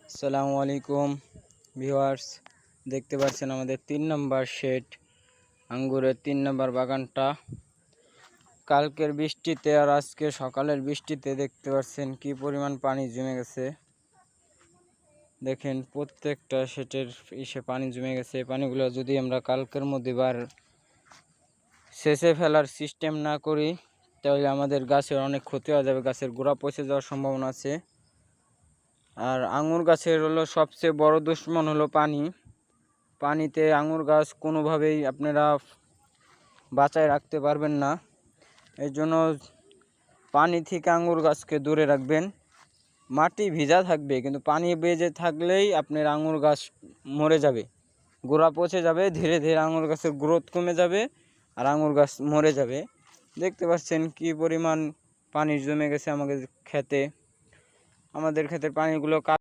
আসসালামু আলাইকুম ভিউয়ার্স, দেখতে পাচ্ছেন আমাদের 3 নম্বর শেড আঙ্গুরের 3 নম্বর বাগানটা। কালকের বৃষ্টিতে আর আজকে সকালের বৃষ্টিতে দেখতে পাচ্ছেন কি পরিমাণ পানি জমে গেছে। দেখেন প্রত্যেকটা শেডের পানি জমে গেছে। পানিগুলো যদি আমরা কালকের মধ্যে সেচে ফেলার সিস্টেম না করি তাহলে আমাদের গাছের অনেক ক্ষতি হয়ে যাবে, গাছের গোড়া পচে যাওয়ার সম্ভাবনা আছে। আর আঙুর গাছের হলো সবচেয়ে বড় দুশ্মন হলো পানি। পানিতে আঙুর গাছ কোনোভাবেই আপনারা বাঁচায় রাখতে পারবেন না। এই জন্য পানি থেকে আঙুর গাছকে দূরে রাখবেন। মাটি ভিজা থাকবে কিন্তু পানি বেজে থাকলেই আপনার আঙুর গাছ মরে যাবে, গোড়া পচে যাবে, ধীরে ধীরে আঙুর গাছের গ্রোথ কমে যাবে আর আঙুর গাছ মরে যাবে। দেখতে পাচ্ছেন কি পরিমাণ পানি জমে গেছে আমাদের ক্ষেতে। আমাদের ক্ষেতের পানিগুলো